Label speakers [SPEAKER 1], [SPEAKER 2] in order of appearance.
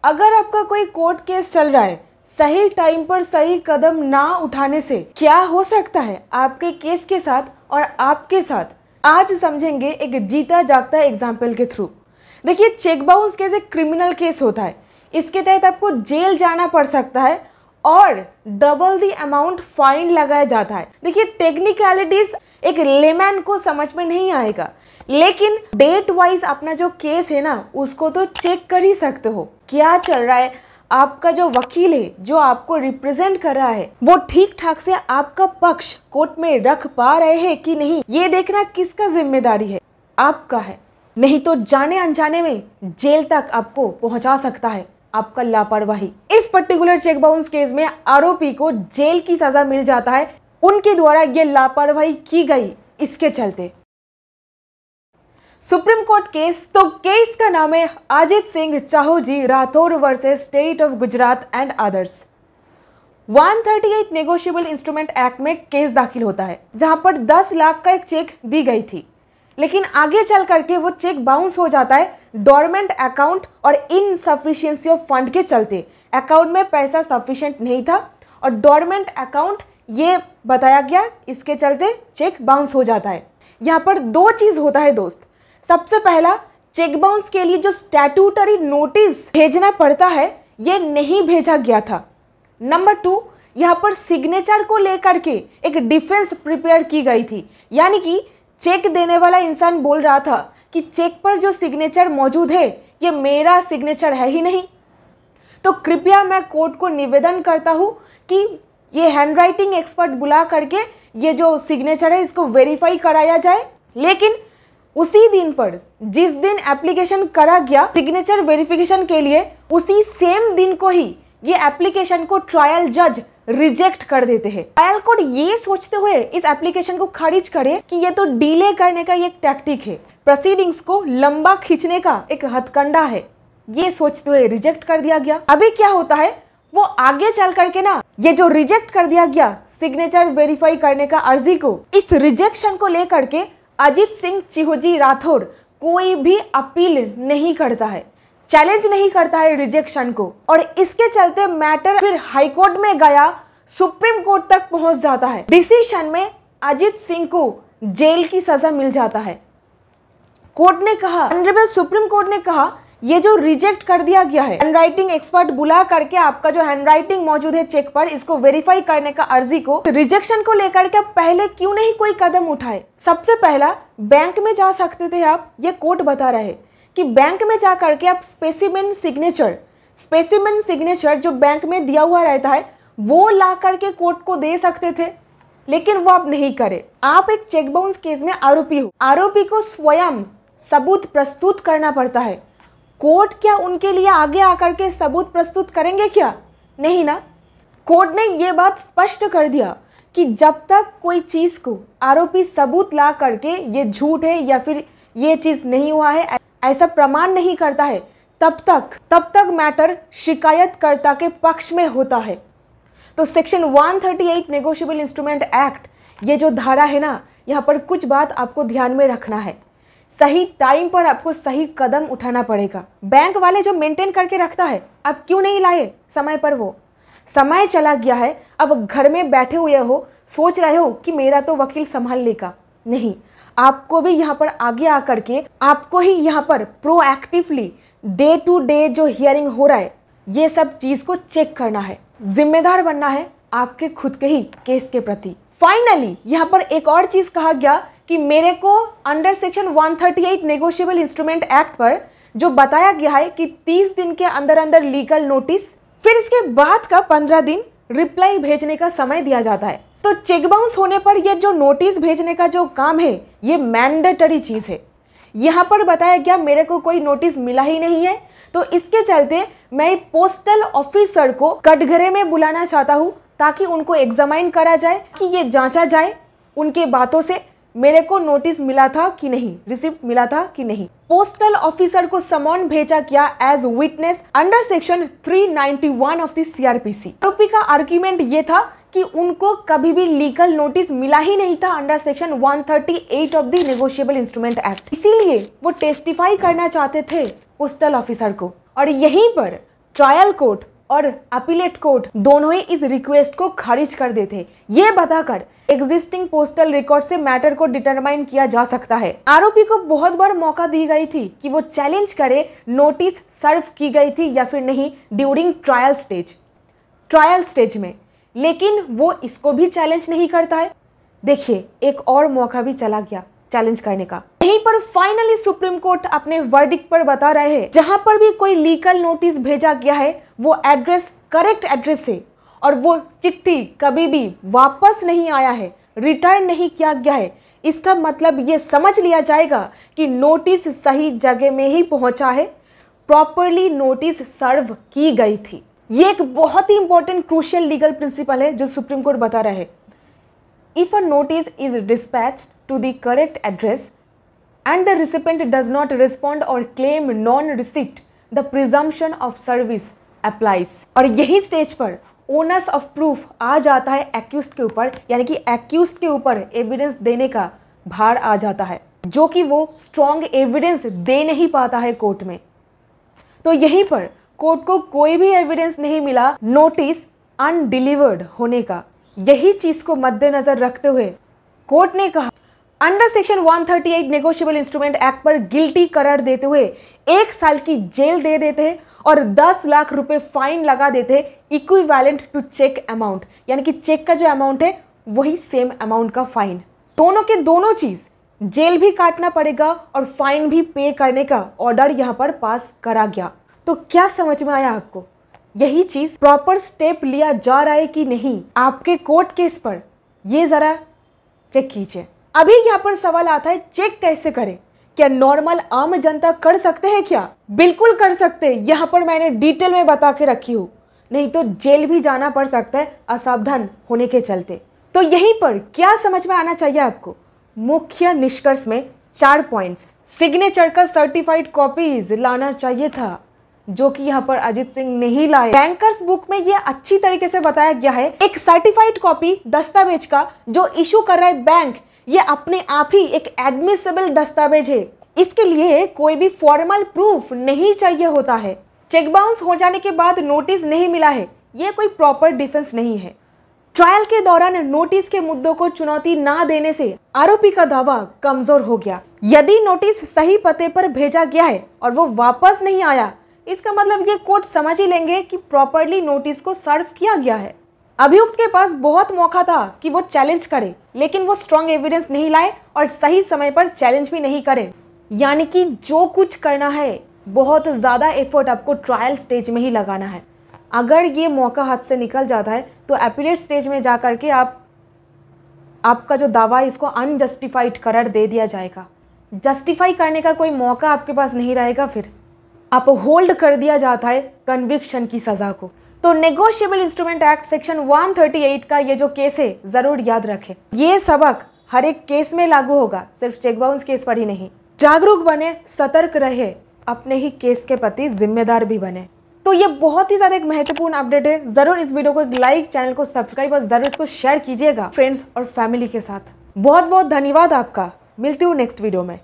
[SPEAKER 1] अगर आपका कोई कोर्ट केस चल रहा है, सही टाइम पर सही कदम ना उठाने से क्या हो सकता है आपके केस के साथ और आपके साथ, आज समझेंगे एक जीता जागता एग्जाम्पल के थ्रू। देखिए, चेक बाउंस केस एक क्रिमिनल केस होता है। इसके तहत आपको जेल जाना पड़ सकता है और डबल द अमाउंट फाइन लगाया जाता है। देखिए, टेक्निकलिटीज एक लेमैन को समझ में नहीं आएगा, लेकिन डेट वाइज अपना जो केस है ना, उसको तो चेक कर ही सकते हो। क्या चल रहा है, आपका जो वकील है जो आपको रिप्रेजेंट कर रहा है वो ठीक ठाक से आपका पक्ष कोर्ट में रख पा रहे हैं कि नहीं, ये देखना किसका जिम्मेदारी है? आपका है। नहीं तो जाने अनजाने में जेल तक आपको पहुंचा सकता है आपका लापरवाही। इस पर्टिकुलर चेक बाउंस केस में आरोपी को जेल की सजा मिल जाता है, उनके द्वारा ये लापरवाही की गई इसके चलते। सुप्रीम कोर्ट केस, तो केस का नाम है Ajit Singh Chahuji Rathore versus state of Gujarat and others. 138 negotiable instrument act में केस दाखिल होता है, जहां पर 10 लाख का एक चेक दी गई थी, लेकिन आगे चल करके वो चेक बाउंस हो जाता है डोरमेंट अकाउंट और इनसफिशिएंसी ऑफ फंड के चलते। अकाउंट में पैसा सफिशिएंट नहीं था और डोरमेंट अकाउंट ये बताया गया, इसके चलते चेक बाउंस हो जाता है। यहाँ पर दो चीज होता है दोस्त। सबसे पहला, चेक बाउंस के लिए जो स्टैट्यूटरी नोटिस भेजना पड़ता है ये नहीं भेजा गया था। नंबर 2, यहाँ पर सिग्नेचर को लेकर के एक डिफेंस प्रिपेयर की गई थी, यानी कि चेक देने वाला इंसान बोल रहा था कि चेक पर जो सिग्नेचर मौजूद है ये मेरा सिग्नेचर है ही नहीं। तो कृपया मैं कोर्ट को निवेदन करता हूं कि ये हैंडराइटिंग एक्सपर्ट बुला करके ये जो सिग्नेचर है इसको वेरीफाई कराया जाए। लेकिन उसी दिन पर, जिस दिन एप्लीकेशन करा गया सिग्नेचर वेरिफिकेशन के लिए, उसी सेम दिन को ही ये एप्लीकेशन को ट्रायल जज रिजेक्ट कर देते हैं। ट्रायल कोर्ट ये सोचते हुए इस एप्लीकेशन को खारिज करे कि ये तो डिले करने का एक टैक्टिक है, प्रोसीडिंग्स को लंबा खींचने का एक हथकंडा है, ये सोचते हुए रिजेक्ट कर दिया गया। अभी क्या होता है, वो आगे चल करके ना ये जो रिजेक्ट कर दिया गया सिग्नेचर वेरीफाई करने का अर्जी को, इस रिजेक्शन को लेकर के अजीत सिंह चाहूजी राठौर कोई भी अपील नहीं करता है, चैलेंज नहीं करता है रिजेक्शन को, और इसके चलते मैटर फिर हाई कोर्ट में गया, सुप्रीम कोर्ट तक पहुंच जाता है। डिसीजन में अजीत सिंह को जेल की सजा मिल जाता है। कोर्ट ने कहा, ऑनरेबल सुप्रीम कोर्ट ने कहा, ये जो रिजेक्ट कर दिया गया है, हैंडराइटिंग एक्सपर्ट बुला करके आपका जो हैंडराइटिंग मौजूद है चेक पर, इसको वेरीफाई करने का अर्जी को, रिजेक्शन को लेकर के पहले क्यों नहीं कोई कदम उठाए? सबसे पहला, बैंक में जा सकते थे आप, ये कोर्ट बता रहे हैं कि बैंक में जा करके आप स्पेसिमेन सिग्नेचर जो बैंक में दिया हुआ रहता है वो ला करके कोर्ट को दे सकते थे, लेकिन वो आप नहीं करे। आप एक चेक बाउंस केस में आरोपी हो, आरोपी को स्वयं सबूत प्रस्तुत करना पड़ता है। कोर्ट क्या उनके लिए आगे आकर के सबूत प्रस्तुत करेंगे क्या? नहीं ना। कोर्ट ने ये बात स्पष्ट कर दिया कि जब तक कोई चीज को आरोपी सबूत ला करके ये झूठ है या फिर ये चीज नहीं हुआ है ऐसा प्रमाण नहीं करता है, तब तक मैटर शिकायतकर्ता के पक्ष में होता है। तो सेक्शन 138 नेगोशिएबल इंस्ट्रूमेंट एक्ट, ये जो धारा है ना, यहाँ पर कुछ बात आपको ध्यान में रखना है। सही टाइम पर आपको सही कदम उठाना पड़ेगा। बैंक वाले जो मेंटेन करके रखता है, आप क्यों नहीं लाए समय पर? वो समय चला गया है, अब घर में बैठे हुए हो, सोच रहे हो कि मेरा तो वकील संभाल लेगा। नहीं, आपको भी यहाँ पर आगे आकर के आपको ही यहाँ पर प्रोएक्टिवली डे टू डे जो हियरिंग हो रहा है ये सब चीज को चेक करना है, जिम्मेदार बनना है आपके खुद के ही केस के प्रति। फाइनली यहाँ पर एक और चीज कहा गया कि मेरे को under section 138 negotiable instrument act पर जो बताया गया है कि 30 दिन के अंदर अंदर लीगल नोटिस, फिर इसके बाद का 15 दिन रिप्लाई भेजने का समय दिया जाता है। तो चेक बाउंस होने पर ये जो नोटिस भेजने का जो काम है ये मैंडेटरी चीज है। यहाँ पर बताया गया मेरे को कोई नोटिस मिला ही नहीं है, तो इसके चलते मैं पोस्टल ऑफिसर को कटघरे में बुलाना चाहता हूँ ताकि उनको एग्जामाइन करा जाए, कि ये जांचा जाए उनके बातों से मेरे को नोटिस मिला था कि नहीं, रिसिप्ट मिला था कि नहीं। पोस्टल ऑफिसर को समन भेजा गया as witness under section 391 of the CrPC. आरोपी का आर्ग्यूमेंट ये था कि उनको कभी भी लीगल नोटिस मिला ही नहीं था under section 138 of the negotiable instrument act, इसीलिए वो टेस्टिफाई करना चाहते थे पोस्टल ऑफिसर को। और यहीं पर ट्रायल कोर्ट और अपीलेट कोर्ट दोनों ही इस रिक्वेस्ट को खारिज कर देते, ये बताकर एग्जिस्टिंग पोस्टल रिकॉर्ड से मैटर को डिटरमाइन किया जा सकता है। आरोपी को बहुत बार मौका दी गई थी कि वो चैलेंज करे नोटिस सर्व की गई थी या फिर नहीं ड्यूरिंग ट्रायल स्टेज में, लेकिन वो इसको भी चैलेंज नहीं करता है। देखिए, एक और मौका भी चला गया चैलेंज करने का। यहीं पर फाइनली सुप्रीम कोर्ट अपने वर्डिक्ट पर बता रहे हैं, जहां पर भी कोई लीगल नोटिस भेजा गया है वो एड्रेस करेक्ट एड्रेस है और वो चिट्ठी कभी भी वापस नहीं आया है, रिटर्न नहीं किया गया है, इसका मतलब ये समझ लिया जाएगा कि नोटिस सही जगह में ही पहुंचा है, प्रॉपरली नोटिस सर्व की गई थी। ये एक बहुत ही इंपॉर्टेंट क्रूशियल लीगल प्रिंसिपल है जो सुप्रीम कोर्ट बता रहे हैं। If a notice is dispatched to the correct address and the recipient does not respond or claim non-receipt, the presumption of service applies। और यही स्टेज पर onus of proof आ जाता है accused के ऊपर, यानी कि accused के ऊपर एविडेंस देने का भार आ जाता है, जो कि वो स्ट्रॉन्ग एविडेंस दे नहीं पाता है कोर्ट में। तो यहीं पर कोर्ट को कोई भी एविडेंस नहीं मिला नोटिस अनडिलीवर्ड होने का। यही चीज को मद्देनजर रखते हुए कोर्ट ने कहा, under section 138 negotiable instrument act पर गिल्टी करार देते हुए 1 साल की जेल दे देते हैं और 10 लाख रुपए फाइन लगा देते हैं, इक्विवेलेंट टू चेक अमाउंट, यानी कि चेक का जो अमाउंट है वही सेम अमाउंट का फाइन। दोनों के दोनों चीज, जेल भी काटना पड़ेगा और फाइन भी पे करने का ऑर्डर यहाँ पर पास करा गया। तो क्या समझ में आया आपको? यही चीज प्रॉपर स्टेप लिया जा रहा है कि नहीं आपके कोर्ट केस पर, ये जरा चेक कीजिए। अभी यहाँ पर सवाल आता है, चेक कैसे करें? क्या नॉर्मल आम जनता कर सकते हैं क्या? बिल्कुल कर सकते हैं, यहाँ पर मैंने डिटेल में बता के रखी हूँ, नहीं तो जेल भी जाना पड़ सकता है असावधान होने के चलते। तो यहीं पर क्या समझ में आना चाहिए आपको? मुख्य निष्कर्ष में 4 पॉइंट्स। सिग्नेचर का सर्टिफाइड कॉपीज लाना चाहिए था, जो कि यहाँ पर अजित सिंह नहीं लाए। बैंकर्स बुक में ये अच्छी तरीके से बताया गया है, एक सर्टिफाइड कॉपी दस्तावेज का जो इशू कर रहा है बैंक, ये अपने आप ही एक एडमिसिबल दस्तावेज है, इसके लिए कोई भी फॉर्मल प्रूफ नहीं चाहिए होता है। चेक बाउंस हो जाने के बाद नोटिस नहीं मिला है, ये कोई प्रॉपर डिफेंस नहीं है। ट्रायल के दौरान नोटिस के मुद्दों को चुनौती ना देने से आरोपी का दावा कमजोर हो गया। यदि नोटिस सही पते पर भेजा गया है और वो वापस नहीं आया, इसका मतलब ये कोर्ट समझ ही लेंगे कि प्रॉपरली नोटिस को सर्व किया गया है। अभियुक्त के पास बहुत मौका था कि वो चैलेंज करे, लेकिन वो स्ट्रॉन्ग एविडेंस नहीं लाए और सही समय पर चैलेंज भी नहीं करे। यानी कि जो कुछ करना है बहुत ज़्यादा एफर्ट आपको ट्रायल स्टेज में ही लगाना है। अगर ये मौका हाथ से निकल जाता है तो अपीलेट स्टेज में जा करके आपका जो दावा है इसको अनजस्टिफाइड करार दे दिया जाएगा। जस्टिफाई करने का कोई मौका आपके पास नहीं रहेगा, फिर आप होल्ड कर दिया जाता है कन्विक्शन की सजा को। तो नेगोशिएबल इंस्ट्रूमेंट एक्ट सेक्शन 138 का ये जो केस है जरूर याद रखें। ये सबक हर एक केस में लागू होगा, सिर्फ चेक बाउंस केस पर ही नहीं। जागरूक बने, सतर्क रहे, अपने ही केस के प्रति जिम्मेदार भी बने। तो ये बहुत ही ज्यादा एक महत्वपूर्ण अपडेट है। जरूर इस वीडियो को एक लाइक, चैनल को सब्सक्राइब और जरूर इसको शेयर कीजिएगा फ्रेंड्स और फैमिली के साथ। बहुत बहुत धन्यवाद आपका। मिलती हूँ नेक्स्ट वीडियो में।